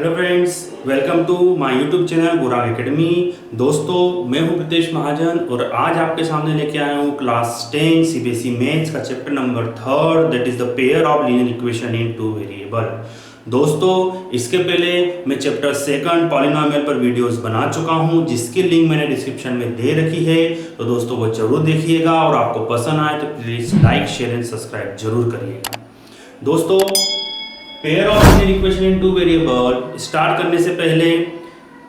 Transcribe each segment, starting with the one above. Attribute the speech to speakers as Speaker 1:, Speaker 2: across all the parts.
Speaker 1: Hello friends, welcome to my YouTube channel गुराग academy. दोस्तों, मैं हूं प्रितेश महाजन और आज आपके सामने लेके आया हूं क्लास 10 सीबीएसई मैथ्स का chapter number 3, that is the pair of linear equation in two variable. दोस्तों, इसके पहले मैं चैप्टर 2 पॉलिनोमियल पर वीडियोस बना चुका हूं, जिसकी लिंक मैंने डिस्क्रिप्शन में दे रखी है। तो दोस्तों वो जरूर देखिएगा और आपको पसंद आए तो please like, share and subscribe जरूर करिएगा। दोस्तों, pair of linear equation in two variable start करने से पहले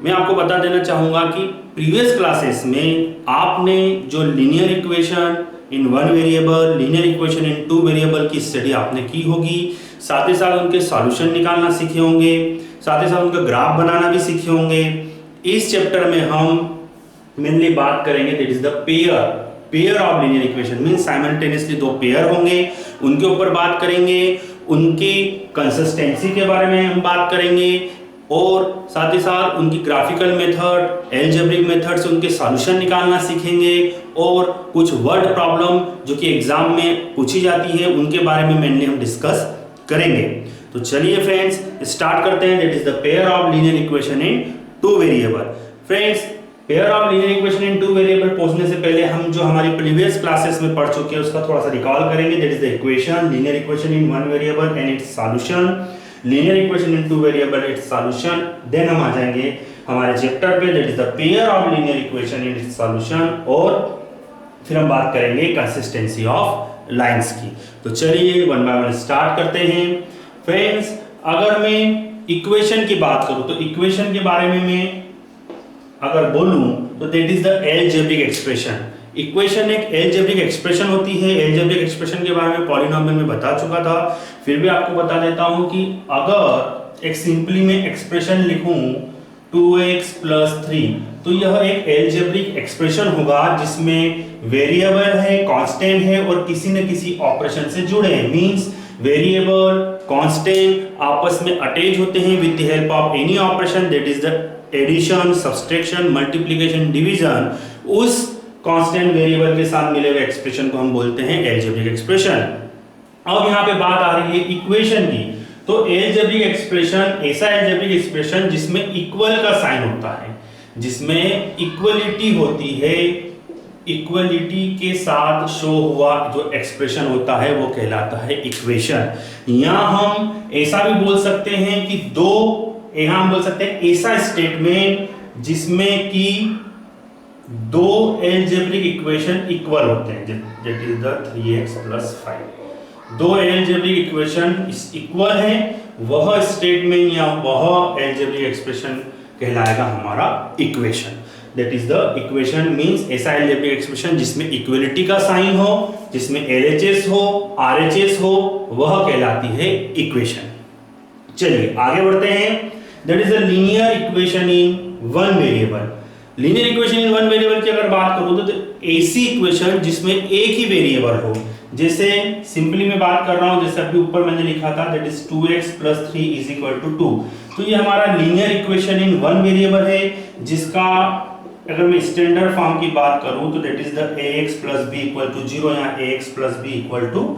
Speaker 1: मैं आपको बता देना चाहूँगा कि प्रीवियस क्लासेस में आपने जो linear equation in one variable, linear equation in two variable की स्टडी आपने की होगी। साथ ही साथ उनके सॉल्यूशन निकालना सीखे होंगे, साथ ही साथ उनका ग्राफ बनाना भी सीखे होंगे। इस चैप्टर में हम मेनली बात करेंगे that is the pair of linear equation, mean simultaneously दो पेयर होंगे, उनके ऊपर बात करेंगे, उनकी कंसिस्टेंसी के बारे में हम बात करेंगे और साथ ही साथ उनकी ग्राफिकल मेथड, एल्जेब्रिक मेथड से उनके सॉल्यूशन निकालना सीखेंगे और कुछ वर्ड प्रॉब्लम जो कि एग्जाम में पूछी जाती है उनके बारे में मेनली हम डिस्कस करेंगे। तो चलिए फ्रेंड्स, स्टार्ट करते हैं। That is the pair of linear equation in two variable. Friends, pair of linear equation in two variable पहुंचने से पहले हम जो हमारी प्रीवियस क्लासेस में पढ़ चुके हैं उसका थोड़ा सा रिकॉल करेंगे। That is the equation, linear equation in one variable and its solution, linear equation in two variable its solution. Then हम आ जाएंगे हमारे चैप्टर पे, that is the pair of linear equation in its solution, और फिर हम बात करेंगे कंसिस्टेंसी ऑफ लाइंस की। तो चलिए वन बाय वन स्टार्ट करते हैं। फ्रेंड्स, अगर मैं इक्वेशन की बात करूं तो इक्वेशन के बारे में मैं अगर बोलूं तो that is the algebraic expression. Equation एक एलजेब्रिक एक्सप्रेशन होती है। एलजेब्रिक एक्सप्रेशन के बारे में पॉलिनोमियल में बता चुका था, फिर भी आपको बता देता हूं कि अगर एक सिंपली मैं एक्सप्रेशन लिखूं 2x + 3 तो यह एक एलजेब्रिक एक्सप्रेशन होगा जिसमें वेरिएबल है, कांस्टेंट है और किसी न किसी ऑपरेशन से जुड़े हैं। मींस वेरिएबल, कांस्टेंट आपस में अटैच होते हैं with the help of any operation, that is the addition, subtraction, multiplication, division. उस कांस्टेंट वेरिएबल के साथ मिले हुए एक्सप्रेशन को हम बोलते हैं एलजेब्रिक एक्सप्रेशन। अब यहाँ पे बात आ रही है इक्वेशन की। तो एलजेब्रिक एक्सप्रेशन ऐसा एलजेब्रिक एक्सप्रेशन जिसमें इक्वल का साइन होता है, जिसमें इक्वलिटी होती है, इक्वलिटी के साथ शो हुआ जो एक्सप्रेशन होता है वो कहलाता है इक्वेशन। यहाँ हम ऐसा भी बोल सकते हैं कि यहाँ हम बोल सकते हैं ऐसा स्टेटमेंट जिसमें कि दो एलजेब्रिक इक्वेशन इक्वल होते हैं, दैट इज द 3x + 5। दो एलजेब्रिक इक्वेशन इक्वल है, वह स्टेटमेंट या वह एलजेब्रिक एक्सप्रेशन कहलाएगा हमारा equation. That is the equation, means ऐसा एलजेब्रिक एक्सप्रेशन जिसमें इक्वलिटी का साइन हो, जिसमें एलएचएस हो, आरएचएस हो, वह कहलाती है इक्वेशन। चलिए आगे बढ़ते हैं। That is the linear equation in one variable. Linear equation in one variable की अगर बात करूं तो ऐसी इक्वेशन जिसमें एक ही वेरिएबल हो, जैसे सिंपली मैं बात कर रहा हूं, जैसे अभी ऊपर मैंने लिखा था दैट इज 2x + 3 = 2। तो ये हमारा linear equation in one variable है, जिसका अगर मैं स्टैंडर्ड फॉर्म की बात करूं तो that is the ax + b = 0 या ax + b =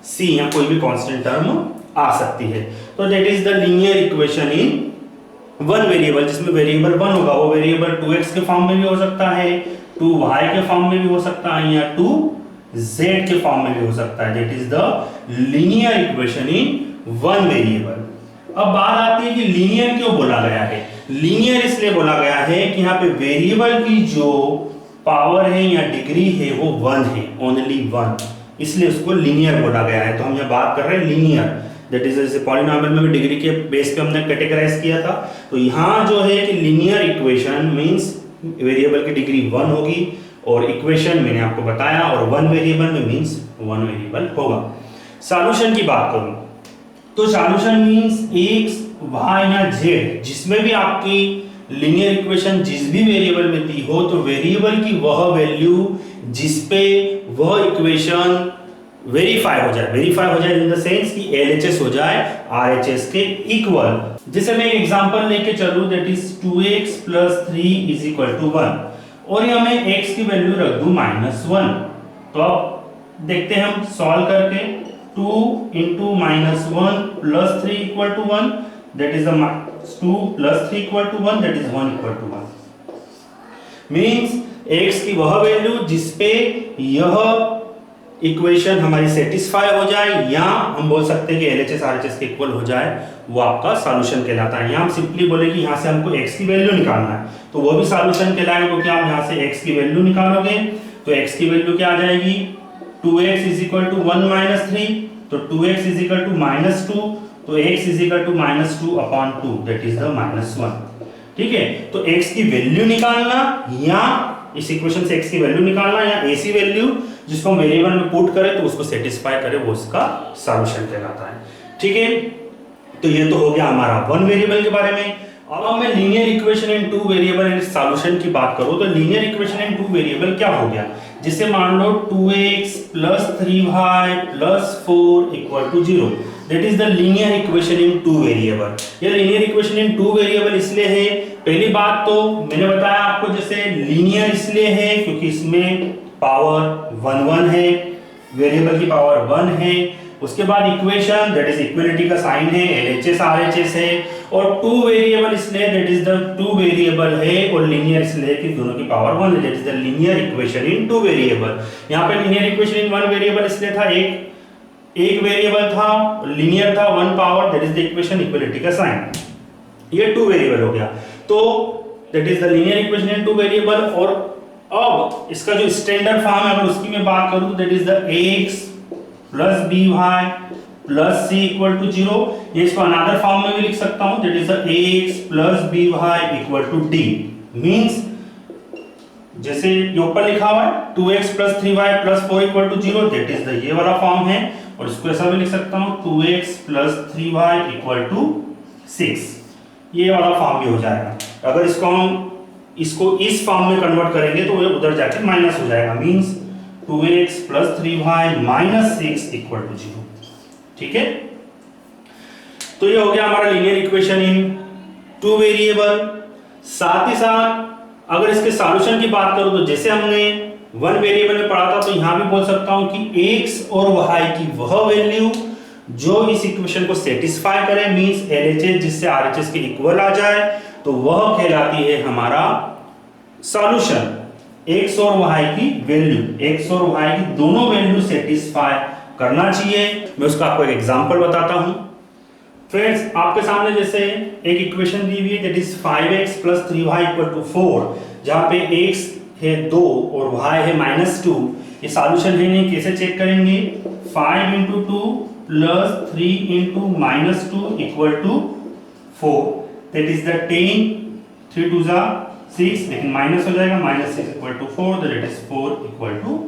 Speaker 1: c, या कोई भी कांस्टेंट टर्म आ सकती है। तो that is the linear equation in one variable, जिसमें वेरिएबल 1 होगा, वो वेरिएबल 2x के फॉर्म में भी हो सकता है, 2y के फॉर्म में भी हो सकता है, या 2z के फॉर्म में भी हो सकता है। That is the linear equation in one variable. अब बात आती है कि लीनियर क्यों बोला गया है। लीनियर इसलिए बोला गया है कि यहाँ पे वेरिएबल की जो पावर है या डिग्री है वो 1 है, ओनली 1, इसलिए उसको लीनियर बोला गया है। तो हम यहाँ बात कर रहे हैं लीनियर, दैट इज जैसे पॉलिनोमियल में भी डिग्री के बेस पे हमने कैटेगराइज किया था। तो यहाँ जो है कि लीनियर इक्वेशन मींस वेरिएबल की डिग्री 1 होगी, और इक्वेशन मैंने आपको बताया, और वन वेरिएबल में मींस 1 वेरिएबल होगा। सॉल्यूशन की बात करूं तो सॉल्यूशन मींस x, y या z, जिसमें भी आपकी लीनियर इक्वेशन जिस भी वेरिएबल में दी हो, तो वेरिएबल की वह वैल्यू जिस पे वह इक्वेशन वेरीफाई हो जाए इन द सेंस कि एलएचएस हो जाए आरएचएस के इक्वल। जैसे मैं एक एग्जांपल लेके चलूं, दैट इज 2x + 3 = 1, और यहां मैं x की वैल्यू रख दूं -1। तो अब देखते हैं हम सॉल्व करके, 2 × -1 + 3 = 1, that is the 2 plus 3 equal to 1, that is 1 equal to 1. Means x की वह वैल्यू जिसपे यह इक्वेशन हमारी सेटिस्फाई हो जाए, या हम बोल सकते हैं कि LHS RHS के इक्वल हो जाए, वो आपका सॉल्यूशन कहलाता है। यहाँ हम सिंपली बोले कि यहाँ से हमको x की वैल्यू निकालना है, तो वो भी सॉल्यूशन कहलाएगा, क्योंकि आप यहाँ से x की वैल्यू निकालोगे तो x की वैल्यू क्या आ जाएगी, 2x is equal to 1 minus 3, तो 2x is equal to minus 2, तो x is equal to minus 2 upon 2, that is the minus 1। ठीक है, तो x की वैल्यू निकालना, या इस इक्वेशन से x की वैल्यू निकालना, या ऐसी वैल्यू जिसको हम वेरिएबल में पुट करें तो उसको सेटिस्फाई करे, वो उसका सॉल्यूशन कहलाता है। ठीक है, तो ये तो हो गया हमारा वन वेरिएबल के बारे में। अब मैं linear equation in two variable and solution की बात करूं तो linear equation in two variable क्या हो गया, जिससे मान लो 2x plus 3y plus 4 equal to 0, that is the linear equation in two variable. ये linear equation in two variable इसलिए है, पहली बात तो मैंने बताया आपको, जैसे लीनियर इसलिए है क्योंकि इसमें पावर 1 1 है, वेरिएबल की पावर 1 है। उसके बाद इक्वेशन दैट इज इक्वलिटी का साइन है, LHS RHS है, और टू वेरिएबल इसलिए that is the two variable है, और लीनियर इसलिए कि दोनों की पावर 1 है, that is the linear equation in two variable. यहाँ पे linear equation in one variable इसलिए था, एक वेरिएबल था, लीनियर था, 1 power, that is the equation equality का साइन, ये टू वेरिएबल हो गया, तो that is the linear equation in two variable. और अब इसका जो स्टैंडर्ड फॉर्म है अगर उसकी मैं बात करूं तो that is the ax plus by plus c equal to 0। ये इसको अनदर फॉर्म में भी लिख सकता हूं, that is the ax plus by equal to d। Means जैसे ये ऊपर लिखा हुआ है 2x plus 3y plus 4 equal to 0, that is the ये वाला फॉर्म है, और इसको ऐसा भी लिख सकता हूं 2x plus 3y equal to 6, ये वाला फॉर्म भी हो जाएगा। अगर इसको इस फॉर्म में कन्वर्ट करेंगे तो ये उधर जाके माइनस हो जाएगा, means 2x plus 3y minus 6 equal to 0। ठीक है, तो ये हो गया हमारा linear equation in two variable. साथ ही साथ अगर इसके सॉल्यूशन की बात करूं तो जैसे हमने वन वेरिएबल में पढ़ा था, तो यहां भी बोल सकता हूं कि x और y की वह वैल्यू जो इस इक्वेशन को सेटिस्फाई करे, मींस LHS जिससे RHS के इक्वल आ जाए, तो वह कहलाती है हमारा सॉल्यूशन। x और y की वैल्यू, x और y की दोनों वैल्यू सेटिस्फाई करना चाहिए। मैं उसका आपको एक एग्जांपल बताता हूं। फ्रेंड्स, आपके सामने जैसे एक इक्वेशन दी हुई है, that is 5x plus 3y equal to 4, जहां पे x है 2 और y है -2। ये सॉल्यूशन है नहीं, कैसे चेक करेंगे, 5 into 2 plus 3 into -2 equal to 4, that is the 10, 3 2 जा 6, लेकिन माइनस हो जाएगा, -6 equal to 4, that is 4 equal to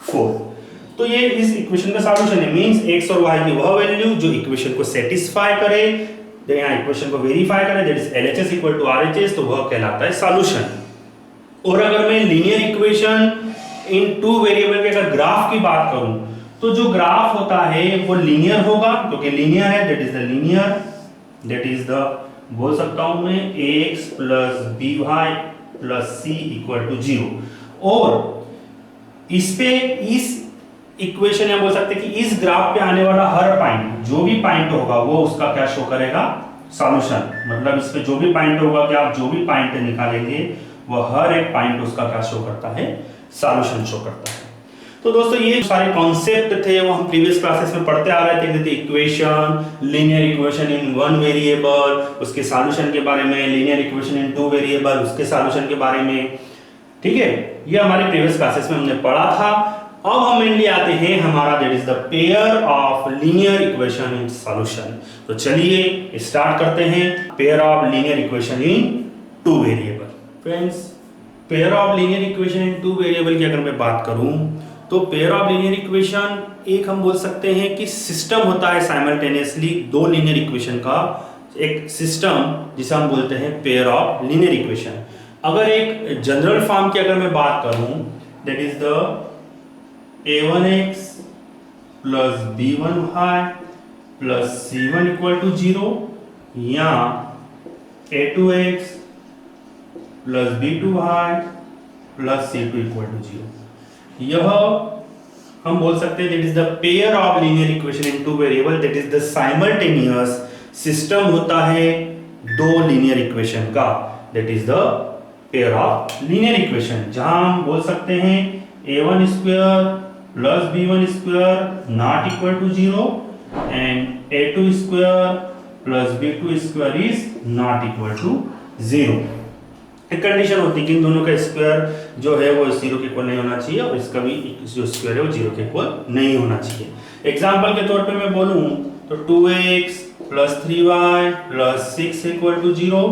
Speaker 1: 4। तो ये इस इक्वेशन का सॉल्यूशन है, मींस x और y की वह वैल्यू जो इक्वेशन को सेटिस्फाई करे, यहाँ इक्वेशन को वेरीफाई करे, that is LHS equal to RHS, तो वह कहलाता है सॉल्यूशन। और अगर मैं linear equation in two variable के अगर ग्राफ की बात करूं तो जो ग्राफ होता है वो लीनियर होगा, क्योंकि लीनियर है, that is the linear, that is the बोल सकता हूं मैं ax plus by plus c equal to 0। और इस पे इस इक्वेशन में बोल सकते हैं कि इस ग्राफ पे आने वाला हर पॉइंट, जो भी पॉइंट होगा वो उसका क्या शो करेगा, सॉल्यूशन। मतलब इस पे जो भी पॉइंट होगा कि आप जो भी पॉइंट निकालेंगे वो हर एक पॉइंट उसका क्या शो करता है, सॉल्यूशन शो करता है। तो दोस्तों ये सारे कॉन्सेप्ट थे वो हम प्रीवियस क्लासेस में पढ़ते आ रहे थे, जैसे equation, linear equation in one variable, उसके सॉल्यूशन के बारे में, linear equation in two variable, उसके सॉल्यूशन के बारे में। ठीक है, ये हमारे प्रीवियस क्लासेस में हमने पढ़ा था। अब हम मेनली आते हैं हमारा that is the pair of linear equation in solution. तो चलिए स्टार्ट करते हैं pair of linear equation in two variable. Friends, pair of linear equation in two variable की अगर मैं बात करूं तो पेयर ऑफ लीनियर इक्वेशन एक हम बोल सकते हैं कि सिस्टम होता है साइमल्टेनियसली दो लीनियर इक्वेशन का एक सिस्टम, जिसे हम बोलते हैं पेयर ऑफ लीनियर इक्वेशन। अगर एक जनरल फॉर्म की अगर मैं बात करूं, that is the a1x plus b1y plus c1 equal to 0, या a2x plus b2y plus c2 equal to 0, यह हम बोल सकते हैं that is the pair of linear equation in two variable, that is the simultaneous system होता है दो linear equation का, that is the pair of linear equation, जहां हम बोल सकते हैं a1 square plus b1 square not equal to 0 and a2 square plus b2 square is not equal to 0। एक कंडीशन होती है कि इन दोनों का स्क्वायर जो है वो 0 के इक्वल नहीं होना चाहिए और इसका भी जो स्क्वायर है वो 0 के इक्वल नहीं होना चाहिए। एग्जांपल के तौर पे मैं बोलूं तो 2x plus 3y plus 6 equal to 0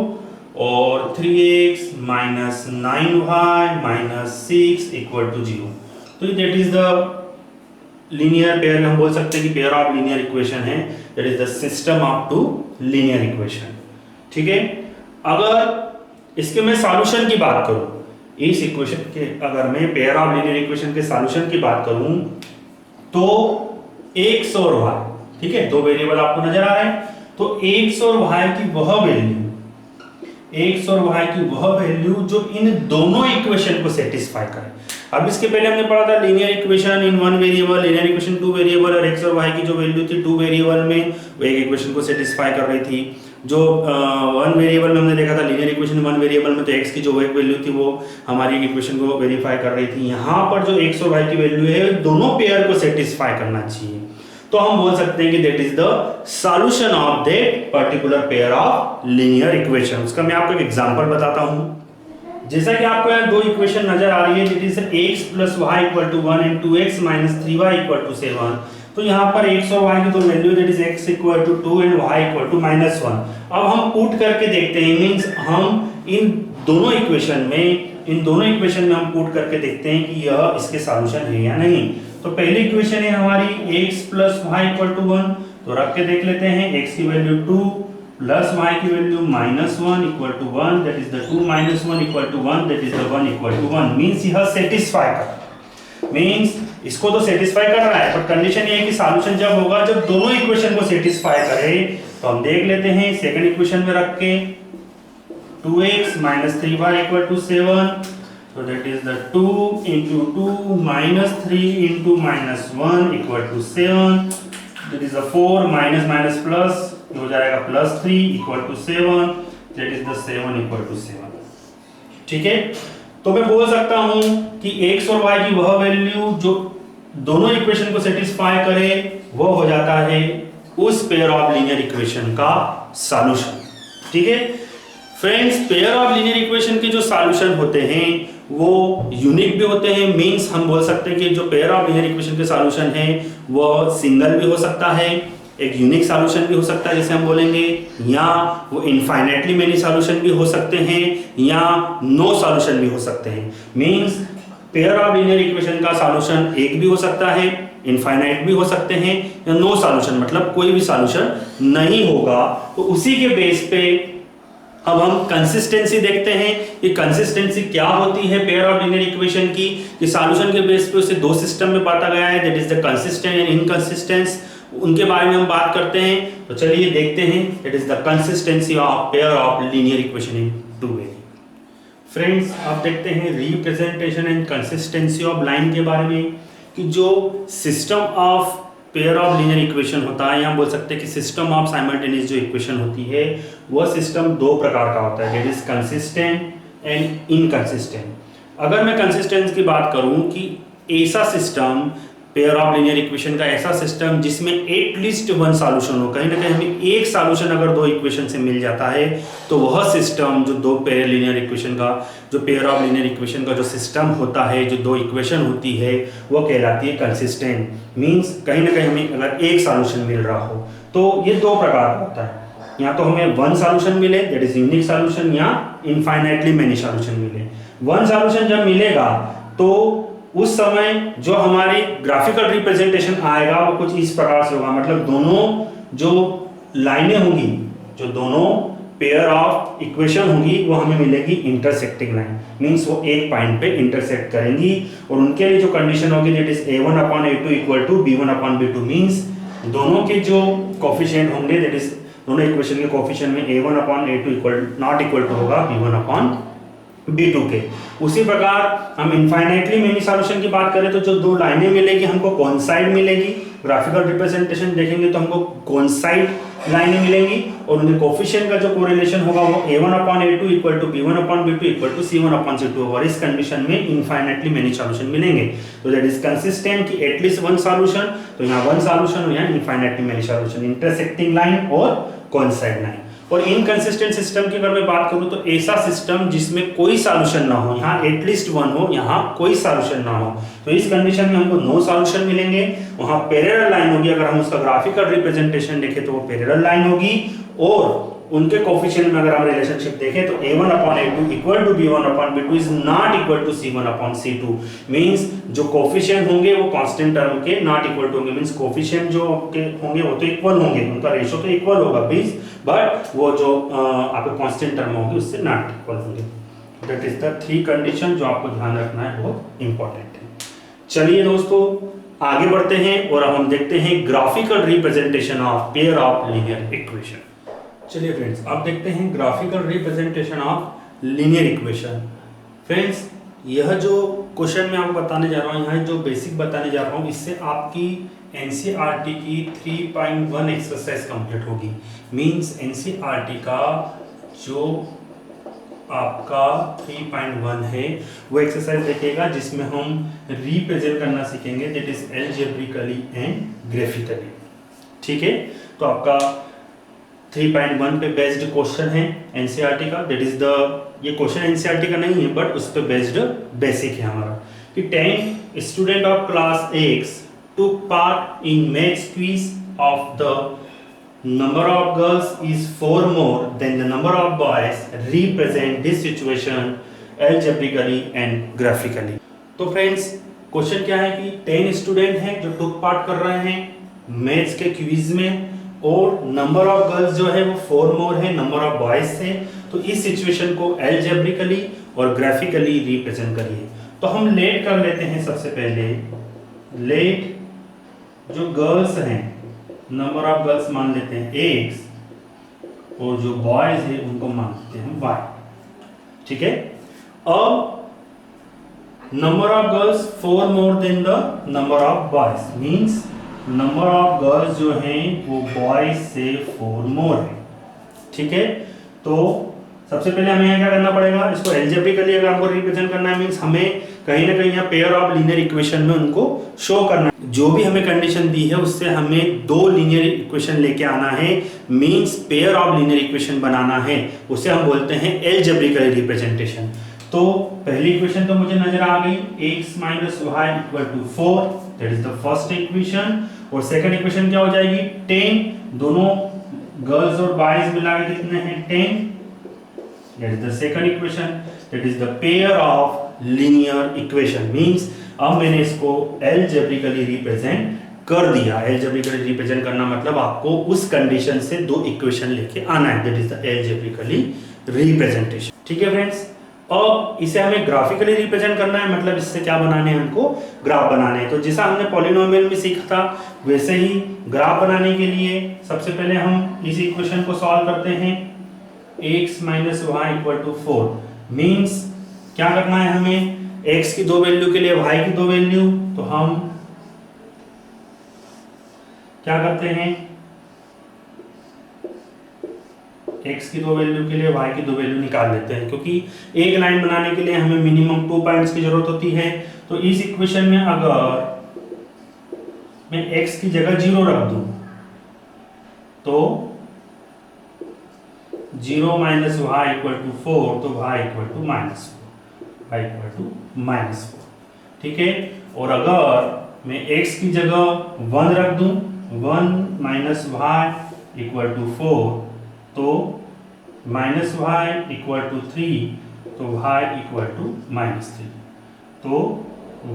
Speaker 1: और 3x minus 9y minus 6 equal to 0। तो that is the linear pair, हम बोल सकते हैं कि पेयर ऑफ लीनियर इक्वेशन है, that is the system of two linear equation. ठीक है, अगर इसके मैं सॉल्यूशन की बात करूं, इस इक्वेशन के अगर मैं पेयर ऑफ लीनियर इक्वेशन के सॉल्यूशन की बात करूं तो x और y, ठीक है, दो वेरिएबल आपको नजर आ रहे हैं, तो x और y की वह वैल्यू, x और y की वह वैल्यू जो इन दोनों इक्वेशन को सेटिस्फाई करे। अब इसके पहले हमने पढ़ा था linear equation in one variable, linear equation two variable, और x और y की जो वैल्यू थी टू वेरिएबल में वो एक इक्वेशन को सेटिस्फाई कर रही थी। जो वन वेरिएबल में हमने देखा था लीनियर इक्वेशन वन वेरिएबल में, तो x की जो एक वैल्यू थी वो हमारी एक इक्वेशन को वेरीफाई कर रही थी। यहाँ पर जो x और y की वैल्यू है दोनों पेयर को सेटिस्फाई करना चाहिए, तो हम बोल सकते हैं कि that is the solution of that particular pair of linear equation. उसका मैं आपको एक एग्जांपल बताता हूं। जैसा कि आपको यहाँ दो इक्वेशन नजर आ रही है, that is x plus y equal to 1 and 2x minus 3y equal to 7। तो यहाँ पर x और y की दो value, that is x equal to 2 and y equal to -1। अब हम पुट करके देखते हैं, मींस हम इन दोनों इक्वेशन में हम पुट करके देखते हैं कि यह इसके सॉल्यूशन है या नहीं। तो पहली इक्वेशन है हमारी x plus y equal to 1, तो रख के देख लेते हैं। x की वैल्यू 2 प्लस y की value -1 equal to 1, that is the 2 - 1 equal to 1, that is the 1 equal to 1। Means यह सेटिस्फाई कर, मींस इसको तो सेटिस्फाई कर रहा है, पर कंडीशन ये है कि सॉल्यूशन जब होगा जब दोनों इक्वेशन को सेटिस्फाई करे। तो हम देख लेते हैं सेकंड इक्वेशन में रख के 2x - 3y equal to 7, so that is the 2 into 2 minus 3 into -1 equal to 7, that is the 4 minus plus हो जाएगा +3 equal to 7, that is the 7 equal to 7। ठीक है, तो मैं बोल सकता हूं कि x और y की वह वैल्यू जो दोनों इक्वेशन को सेटिस्फाई करे वो हो जाता है उस पेयर ऑफ लीनियर इक्वेशन का सॉल्यूशन। ठीक है friends, pair of linear equation के जो सॉल्यूशन होते हैं वो यूनिक भी होते हैं। मींस हम बोल सकते हैं कि जो पेयर ऑफ लीनियर इक्वेशन के सॉल्यूशन है वो सिंगल भी हो सकता है, एक यूनिक सॉल्यूशन भी हो सकता है जैसे हम बोलेंगे, या वो इनफाइनाइटली मेनी सॉल्यूशन भी हो सकते हैं, या नो सॉल्यूशन भी हो सकते हैं। Means pair of linear equation का सॉल्यूशन एक भी हो सकता है, इनफाइनाइट भी हो सकते हैं, या नो सॉल्यूशन मतलब कोई भी सॉल्यूशन नहीं होगा। तो उसी के बेस पे अब हम कंसिस्टेंसी देखते हैं कि कंसिस्टेंसी क्या होती है पेयर ऑफ लीनियर इक्वेशन की। कि सॉल्यूशन के बेस पे उसे दो सिस्टम में बांटा गया है, that is the consistent and inconsistence, उनके बारे में हम बात करते हैं। तो चलिए देखते हैं, that is the consistency of pair of linear equation in two way. Friends, अब देखते हैं representation and consistency of line के बारे में, कि जो system of pair of linear equation होता है, या बोल सकते हैं कि सिस्टम ऑफ साइमल्टेनियस जो इक्वेशन होती है वह सिस्टम दो प्रकार का होता है, that is consistent and inconsistent. अगर मैं कंसिस्टेंस की बात करूं कि ऐसा system, pair of linear equation का ऐसा सिस्टम जिसमें एटलीस्ट वन सॉल्यूशन हो, कहीं ना कहीं हमें एक सॉल्यूशन अगर दो इक्वेशन से मिल जाता है, तो वह सिस्टम जो दो पेयर लीनियर इक्वेशन का, जो पेयर ऑफ लीनियर इक्वेशन का जो सिस्टम होता है, जो दो इक्वेशन होती है, वो कहलाती है कंसिस्टेंट। मींस कहीं ना कहीं हमें अगर एक सॉल्यूशन मिल रहा हो, तो ये दो प्रकार का होता है, या तो हमें वन सॉल्यूशन मिले दैट इज यूनिक सॉल्यूशन, या इनफाइनाइटली मेनी सॉल्यूशन मिले। वन सॉल्यूशन जब मिलेगा तो उस समय जो हमारी ग्राफिकल रिप्रेजेंटेशन आएगा वो कुछ इस प्रकार से होगा, मतलब दोनों जो लाइनें होंगी, जो दोनों पेयर ऑफ इक्वेशन होंगी, वो हमें मिलेगी इंटरसेक्टिंग लाइन। मींस वो एक पॉइंट पे इंटरसेक्ट करेंगी, और उनके लिए जो कंडीशन होगी that is a1/a2 equal to b1/b2। Means दोनों के जो कोफिशिएंट होंगे, दैट इज दोनों इक्वेशन के कोफिशिएंट में a1/a2 equal not equal to होगा b1/b2 के। उसी प्रकार हम इनफाइनाइटली मेनी सॉल्यूशन की बात करें तो जो दो लाइनें मिलेगी हमको कोइंसाइड मिलेगी। ग्राफिकल रिप्रेजेंटेशन देखेंगे तो हमको कोइंसाइड लाइनें मिलेंगी और उनके कोफिशिएंट का जो कोरिलेशन होगा वो a1/a2 equal to b1/b2 equal to c1/c2 होगा और इस कंडीशन में इनफाइनाइटली मेनी सॉल्यूशन मिलेंगे। तो दैट इज कंसिस्टेंट कि एटलीस्ट वन सॉल्यूशन, तो यहाँ वन सॉल्यूशन और यहाँ infinitely many solution, intersecting line और कोइंसाइड लाइन। और इनकंसिस्टेंट सिस्टम की अगर मैं बात करूं तो ऐसा सिस्टम जिसमें कोई सॉल्यूशन ना हो, यहाँ एटलीस्ट वन हो, यहाँ कोई सॉल्यूशन ना हो, तो इस कंडीशन में हमको नो सॉल्यूशन मिलेंगे। वहां पैरेलल लाइन होगी, अगर हम उसका ग्राफिकल रिप्रेजेंटेशन देखें तो वो पैरेलल लाइन होगी और उनके कोफिशिएंट में अगर हम रिलेशनशिप देखें तो a1/a2 equal to b1/b2 is not equal to c1/c2, means जो कोफिशिएंट होंगे वो कांस्टेंट टर्म के नॉट इक्वल टू होंगे, मींस कोफिशिएंट जो आपके होंगे वो तो इक्वल होंगे, उनका रेशियो तो इक्वल होगा 20, बट वो जो आपके कांस्टेंट टर्म होंगे उससे नॉट इक्वल होंगे। दैट इज द 3 कंडीशन जो आपको ध्यान रखना है, बहुत इंपॉर्टेंट है। चलिए दोस्तों आगे बढ़ते हैं और अब हम देखते हैं graphical representation of pair of linear equation. चलिए फ्रेंड्स अब देखते हैं graphical representation of linear equation. Friends यह जो क्वेश्चन मैं आपको बताने जा रहा हूँ, यहाँ जो बेसिक बताने जा रहा हूँ, इससे आपकी एनसीईआरटी की 3.1 एक्सरसाइज कंप्लीट होगी। मींस एनसीईआरटी का जो आपका 3.1 है वो एक्सरसाइज देखिएगा जिसमें हम रिप्रेजेंट करना सीखेंगे, that is algebraically and graphically. ठीक है, तो आपका 3.1 पे बेस्ड क्वेश्चन है एनसीईआरटी का, दैट इज द, ये क्वेश्चन एनसीईआरटी का नहीं है बट उस पे बेस्ड बेसिक है हमारा, कि 10 student of class X took part in maths quiz of the number of girls is 4 more than the number of boys, represent this situation algebraically and graphically। तो friends question क्या है कि 10 student हैं जो took part कर रहे हैं maths के क्विज में और नंबर ऑफ गर्ल्स जो है वो 4 मोर है नंबर ऑफ बॉयज से, तो इस सिचुएशन को एल्जेब्रिकली और ग्राफिकली रिप्रेजेंट करिए। तो हम लेट कर लेते हैं, सबसे पहले लेट जो गर्ल्स हैं, नंबर ऑफ गर्ल्स मान लेते हैं x और जो बॉयज है उनको मान लेते हैं y। ठीक है, अब number of girls 4 more than the number of boys, means number of girls जो हैं वो बॉयज से 4 मोर है। ठीक है, तो सबसे पहले हमें क्या करना पड़ेगा, इसको एल्जेब्रिकली अगर हमको रिप्रेजेंट करना है, मींस हमें कहीं ना कहीं यहाँ पेयर ऑफ लीनियर इक्वेशन में उनको शो करना है। जो भी हमें कंडीशन दी है उससे हमें 2 लीनियर इक्वेशन लेके आना है, means pair of linear equation बनाना है, उसे हम बोलते हैं एल्जेब्रिकल रिप्रेजेंटेशन। तो पहली इक्वेशन तो मुझे नजर आ गई, x - y = 4, that is the first equation. और सेकंड इक्वेशन क्या हो जाएगी, 10, दोनों गर्ल्स और बॉयज मिला के कितने हैं 10, that is the second equation, that is the pair of linear equation. Means अब मैंने इसको एल्जेब्रिकली रिप्रेजेंट कर दिया। एल्जेब्रिकली रिप्रेजेंट करना मतलब आपको उस कंडीशन से 2 इक्वेशन लेके आना है, that is the algebraically representation. ठीक है फ्रेंड्स, अब इसे हमें ग्राफिकली रिप्रेजेंट करना है, मतलब इससे क्या बनाने हैं, हमको ग्राफ बनाने हैं। तो जैसा हमने पॉलिनोमियल में सीखा था वैसे ही ग्राफ बनाने के लिए सबसे पहले हम इस इक्वेशन को सॉल्व करते हैं, x - y = 4। मींस क्या करना है हमें, x की 2 वैल्यू के लिए y की 2 वैल्यू, तो हम क्या करते हैं, x की 2 वैल्यू के लिए y की 2 वैल्यू निकाल लेते हैं, क्योंकि एक लाइन बनाने के लिए हमें मिनिमम 2 पॉइंट्स की जरूरत होती है। तो इस इक्वेशन में अगर मैं x की जगह 0 रख दूं तो 0 - y = 4, तो y = -4। ठीक है, और अगर मैं x की जगह 1 रख दूं, 1 - y = 4, तो -y = 3, तो y = -3, तो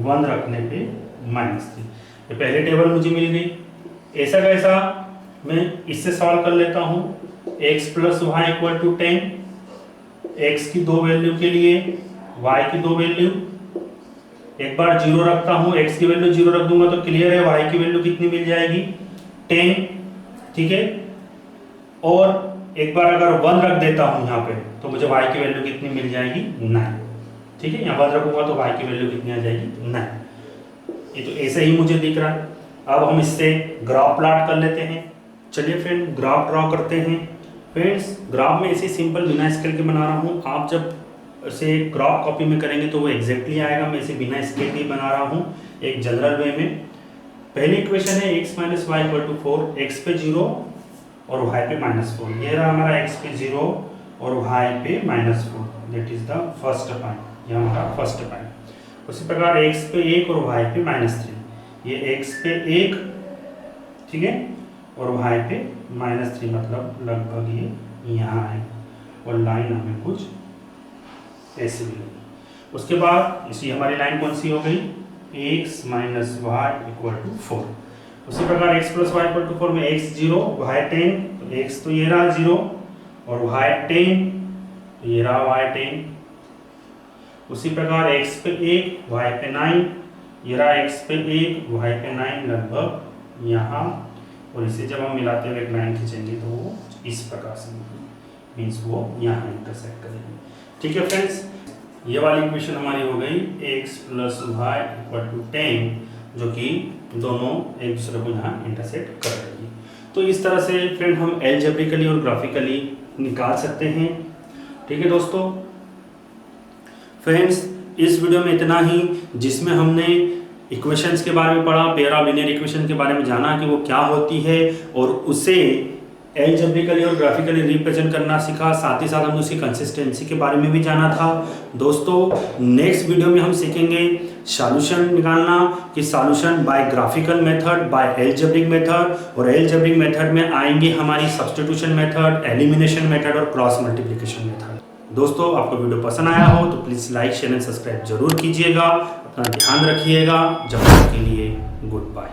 Speaker 1: 1 रखने पे -3। ये पहले टेबल मुझे मिल गई। ऐसा कैसा, मैं इससे सॉल्व कर लेता हूँ, x + y = 10, x की 2 वैल्यू के लिए y की 2 वैल्यू, एक बार 0 रखता हूँ, x की वैल्यू 0 रख दूंगा तो क्लियर है y की वैल्यू कितनी मिल जाएगी 10। ठीक है, और एक बार अगर 1 रख देता हूँ यहाँ पे तो मुझे y की वैल्यू कितनी मिल जाएगी 9। ठीक है, यहाँ 1 रखूंगा तो y की वैल्यू कितनी आ जाएगी 9। ये तो ऐसे ही मुझे दिख रहा है। अब हम इससे ग्राफ प्लॉट कर लेते हैं। चलिए फ्रेंड ग्राफ ड्रॉ करते हैं। फ्रेंड्स ग्राफ में ऐसे सिंपल बिना स्केल के बना रहा हूँ। आप जब इसे ग्राफ कॉपी में करेंगे तो वो एग्जैक्टली आएगा। मैं इसे बिना स्केल के बना रहा हूँ एक जनरल वे में। पहली इक्वेशन है x minus y equal to 4, x पे 0 और y पे -4। ये रहा हमारा x पे 0 और y पे -4, that is the first point. ये हमारा फर्स्ट पॉइंट। उसी प्रकार x पे 1 और y पे -3। ये x पे 1, ठीक है, और y पे -3, मतलब लगभग ये यहाँ है और लाइन हमें कुछ ऐसे मिलेगी। उसके बाद इसी हमारी लाइन कौन सी हो गई, x minus y equal to 4। उसी प्रकार x plus y equal to 4 में x 0 y 10, तो x तो ये रहा 0 और y 10 तो ये रहा y 10। उसी प्रकार x पे 1 y पे 9, ये रहा x पे 1 y पे 9, लगभग यहाँ। और इसे जब हम मिलाते हुए एक लाइन खींचेंगे तो वो इस प्रकार से मीन्स वो यहाँ इंटरसेक्ट करेंगे। ठीक है फ्रेंड्स, ये वाली इक्वेशन हमारी हो गई x plus y equal to 10, जो कि दोनों एक दूसरे को यहाँ इंटरसेक्ट कर रही है। तो इस तरह से फ्रेंड हम एल्जेब्रिकली और ग्राफिकली निकाल सकते हैं। ठीक है दोस्तों, फ्रेंड्स इस वीडियो में इतना ही, जिसमें हमने इक्वेशंस के बारे में पढ़ा, पेयर ऑफ लीनियर इक्वेशन के बारे में जाना कि वो क्या होती है और उसे एल्जेब्रिकली और ग्राफिकली रिप्रेजेंट करना सीखा। साथ ही साथ हमने उसकी कंसिस्टेंसी के बारे में भी जाना था। दोस्तों नेक्स्ट वीडियो में हम सीखेंगे सॉल्यूशन निकालना, कि solution by graphical method, by algebraic method, और एल्जेब्रिक मेथड में आएंगे हमारी सब्स्टिट्यूशन मेथड, एलिमिनेशन मेथड और क्रॉस मल्टीप्लिकेशन मेथड। दोस्तों आपको वीडियो पसंद आया हो तो please like share and subscribe जरूर कीजिएगा। अपना ध्यान रखिएगा। जब तक के लिए गुड बाय।